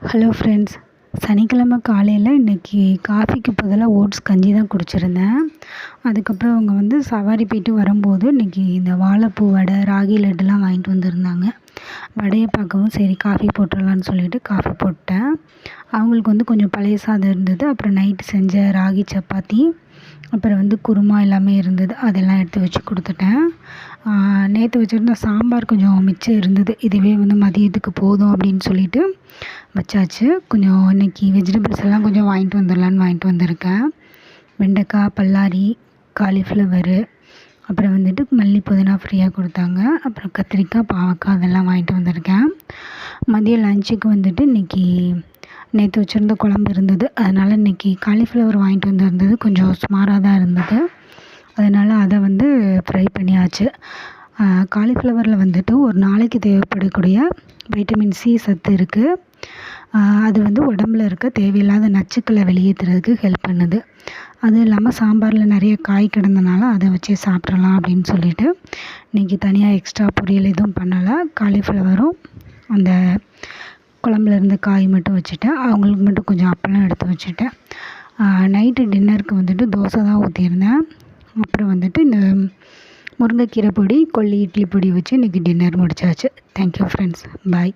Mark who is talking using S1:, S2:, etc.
S1: Hello friends, சனிக்கிழமை காலையில் இன்றைக்கி காஃபிக்கு பதிலாக ஓட்ஸ் கஞ்சி தான் குடிச்சிருந்தேன். அதுக்கப்புறம் அவங்க சவாரி போயிட்டு வரும்போது இன்றைக்கி இந்த வாழைப்பூ வடை, ராகி லட்டுலாம் வாங்கிட்டு வந்திருந்தாங்க. வடையை பார்க்கவும் சரி காஃபி போட்டுடலான்னு சொல்லிட்டு காஃபி போட்டேன். அவங்களுக்கு கொஞ்சம் பழைய சாதம் இருந்தது. அப்புறம் நைட்டு செஞ்ச ராகி சப்பாத்தி, அப்புறம் குருமா எல்லாமே இருந்தது. அதெல்லாம் எடுத்து வச்சு கொடுத்துட்டேன். நேற்று வச்சுருந்த சாம்பார் கொஞ்சம் மிச்சம் இருந்தது. இதுவே மதியத்துக்கு போதும் அப்படின்னு சொல்லிட்டு வச்சாச்சு. கொஞ்சம் இன்றைக்கி வெஜிடபிள்ஸ் எல்லாம் கொஞ்சம் வாங்கிட்டு வந்துடலான்னு வாங்கிட்டு வந்திருக்கேன். வெண்டைக்காய், பல்லாரி, காலிஃப்ளவரு, அப்புறம் மல்லி, புதினா ஃப்ரீயாக கொடுத்தாங்க. அப்புறம் கத்திரிக்காய், பாவக்காய் அதெல்லாம் வாங்கிட்டு வந்திருக்கேன். மதியம் லஞ்சுக்கு இன்றைக்கி நேற்று வச்சுருந்த குழம்பு இருந்தது. அதனால் இன்றைக்கி காலிஃப்ளவர் வாங்கிட்டு வந்திருந்தது கொஞ்சம் சுமாராக தான் இருந்தது. அதனால் அதை ஃப்ரை பண்ணியாச்சு. காலிஃப்ளவரில் ஒரு நாளைக்கு தேவைப்படக்கூடிய வைட்டமின் சி சத்து இருக்குது. அது உடம்புல இருக்க தேவையில்லாத நச்சுக்களை வெளியேற்றுறதுக்கு ஹெல்ப் பண்ணுது. அதுவும் இல்லாமல் சாம்பாரில் நிறைய காய் கிடந்தனால அதை வச்சே சாப்பிட்றலாம் அப்படின்னு சொல்லிட்டு இன்றைக்கி தனியாக எக்ஸ்ட்ரா பொரியல் எதுவும் பண்ணலை. காலிஃப்ளவரும் அந்த குழம்புல இருந்த காய் மட்டும் வச்சுட்டேன். அவங்களுக்கு மட்டும் கொஞ்சம் அப்பளம் எடுத்து வச்சுட்டேன். நைட்டு டின்னருக்கு தோசை தான் ஊற்றியிருந்தேன். அப்புறம் இந்த முருங்கைக்கீரை பொடி, கொள்ளி இட்லி பொடி வச்சு இன்றைக்கி டின்னர் முடிச்சாச்சு. தேங்க்யூ ஃப்ரெண்ட்ஸ், பாய்.